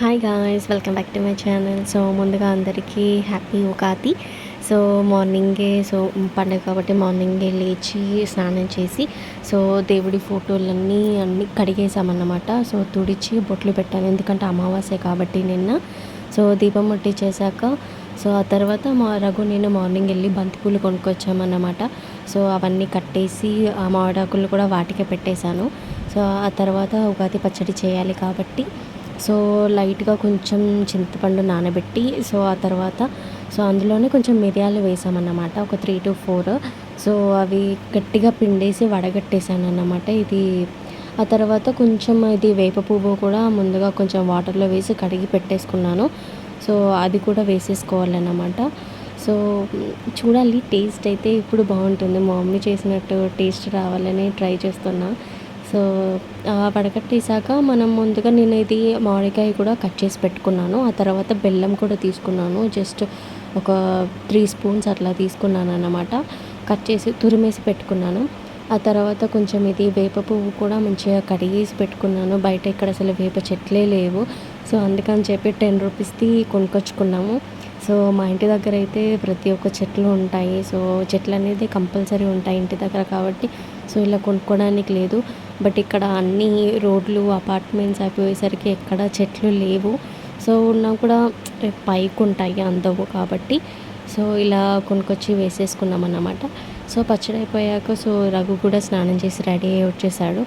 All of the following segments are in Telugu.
Hi guys, welcome back to my channel. So ముందుగా అందరికీ హ్యాపీ ఉగాది. సో మార్నింగే పండుగ కాబట్టి మార్నింగే లేచి స్నానం చేసి దేవుడి ఫోటోలన్నీ కడిగేసామన్నమాట. తుడిచి బొట్లు పెట్టాను, ఎందుకంటే అమావాస్య కాబట్టి నిన్న. దీపం ముట్టించేశాక ఆ తర్వాత నేను మార్నింగ్ వెళ్ళి బంతిపూలు కొనుక్కొచ్చామన్నమాట. అవన్నీ కట్టేసి ఆ మామిడాకులు కూడా వాటికే పెట్టేశాను. ఆ తర్వాత ఉగాది పచ్చడి చేయాలి కాబట్టి లైట్గా కొంచెం చింతపండు నానబెట్టి ఆ తర్వాత అందులోనే కొంచెం మిరియాలు వేసామన్నమాట, ఒక 3 to 4. అవి గట్టిగా పిండేసి వడగట్టేసాను అన్నమాట. ఆ తర్వాత కొంచెం ఇది వేప పువ్వు కూడా ముందుగా కొంచెం వాటర్లో వేసి కడిగి పెట్టేసుకున్నాను. అది కూడా వేసేసుకోవాలన్నమాట. చూడాలి, టేస్ట్ అయితే ఇప్పుడు బాగుంటుంది. మా మమ్మీ చేసినట్టు టేస్ట్ రావాలని ట్రై చేస్తున్నా. వడకట్టేసాక మనం ముందుగా నేను ఇది మామిడికాయ కూడా కట్ చేసి పెట్టుకున్నాను. ఆ తర్వాత బెల్లం కూడా తీసుకున్నాను, జస్ట్ ఒక 3 స్పూన్స్ అట్లా తీసుకున్నాను అన్నమాట. కట్ చేసి తురిమేసి పెట్టుకున్నాను. ఆ తర్వాత కొంచెం ఇది వేప పువ్వు కూడా మంచిగా కడిగేసి పెట్టుకున్నాను. బయట ఇక్కడ అసలు వేప చెట్లే లేవు. అందుకని చెప్పి 10 రూపీస్ది కొనుక్కొచ్చుకున్నాము. మా ఇంటి దగ్గర అయితే ప్రతి ఒక్క చెట్లు ఉంటాయి. చెట్లు అనేది కంపల్సరీ ఉంటాయి ఇంటి దగ్గర కాబట్టి ఇలా కొనుక్కోవడానికి లేదు. బట్ ఇక్కడ అన్ని రోడ్లు అపార్ట్మెంట్స్ అయిపోయేసరికి ఎక్కడ చెట్లు లేవు. ఉన్నా కూడా పైకి ఉంటాయి, అందవు కాబట్టి ఇలా కొనుక్కొచ్చి వేసేసుకున్నాం అన్నమాట. పచ్చడి అయిపోయాక రఘు కూడా స్నానం చేసి రెడీ అయ్యి వచ్చేసాడు.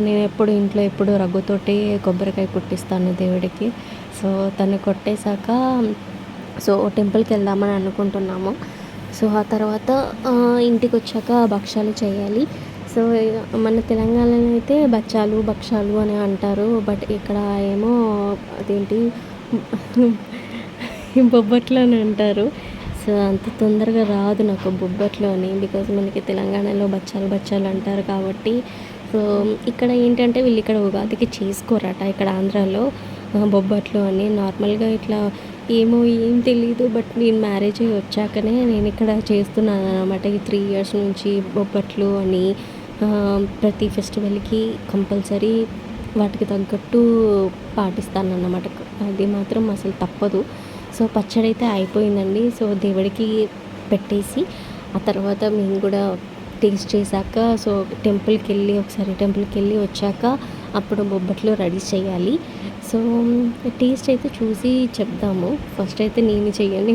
నేను ఇంట్లో రఘుతోటి కొబ్బరికాయ కొట్టిస్తాను దేవుడికి. తను కొట్టేశాక టెంపుల్కి వెళ్దామని అనుకుంటున్నాము. ఆ తర్వాత ఇంటికి వచ్చాక భక్షాలు చేయాలి. మన తెలంగాణలో అయితే భక్షాలు అని అంటారు. బట్ ఇక్కడ ఏమో అదేంటి బొబ్బట్లు అని అంటారు. అంత తొందరగా రాదు నాకు బొబ్బట్లు అని, బికాజ్ మనకి తెలంగాణలో బచ్చాలు అంటారు కాబట్టి. ఇక్కడ ఏంటంటే వీళ్ళు ఇక్కడ ఉగాదికి చేసుకోరట, ఇక్కడ ఆంధ్రాలో బొబ్బట్లు అని. నార్మల్గా ఇట్లా ఏమో ఏం తెలీదు, బట్ నేను మ్యారేజ్ అయ్యి వచ్చాకనే నేను ఇక్కడ చేస్తున్నాను అనమాట. ఈ 3 years నుంచి బొబ్బట్లు అని ప్రతి ఫెస్టివల్కి కంపల్సరీ వాటికి తగ్గట్టు పాటిస్తాను అన్నమాట. అది మాత్రం అసలు తప్పదు. పచ్చడి అయితే అయిపోయిందండి. దేవుడికి పెట్టేసి ఆ తర్వాత మేము కూడా టేస్ట్ చేశాక టెంపుల్కి వెళ్ళి వచ్చాక అప్పుడు బొబ్బట్లు రెడీ చేయాలి. టేస్ట్ అయితే చూసి చెప్దాము. ఫస్ట్ అయితే నేను చెయ్యను,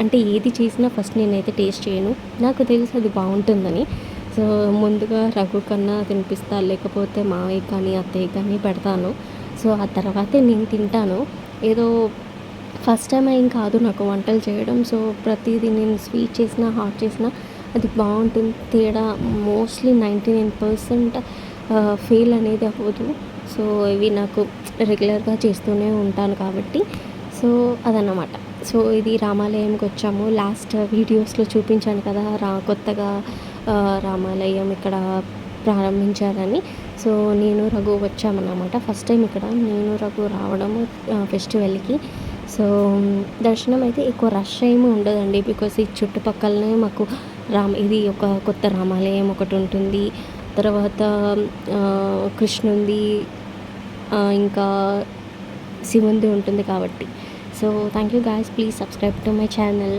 అంటే ఏది చేసినా ఫస్ట్ నేనైతే టేస్ట్ చేయను. నాకు తెలుసు అది బాగుంటుందని. ముందుగా రఘు కన్నా తినిపిస్తా, లేకపోతే మావయ్య కానీ అత్తయ్య కానీ పెడతాను. ఆ తర్వాతే నేను తింటాను. ఏదో ఫస్ట్ టైం ఏం కాదు నాకు వంటలు చేయడం. ప్రతిదీ నేను స్వీట్ చేసినా హాట్ చేసినా అది బాగుంటుంది. తేడా మోస్ట్లీ 99% ఫెయిల్ అనేది అవ్వదు. ఇవి నాకు రెగ్యులర్గా చేస్తూనే ఉంటాను కాబట్టి అదన్నమాట. ఇది రామాలయంకి వచ్చాము. లాస్ట్ వీడియోస్లో చూపించాను కదా, కొత్తగా రామాలయం ఇక్కడ ప్రారంభించారని. నేను రఘు వచ్చామన్నమాట. ఫస్ట్ టైం ఇక్కడ నేను రఘు రావడము ఫెస్టివల్కి. దర్శనం అయితే ఎక్కువ రష్ ఏమీ ఉండదండి, బికాస్ ఈ చుట్టుపక్కలనే మాకు ఇది ఒక కొత్త రామాలయం ఒకటి ఉంటుంది. తర్వాత కృష్ణుంది, ఇంకా శివుంది ఉంటుంది కాబట్టి. Thank you guys, please subscribe to my channel.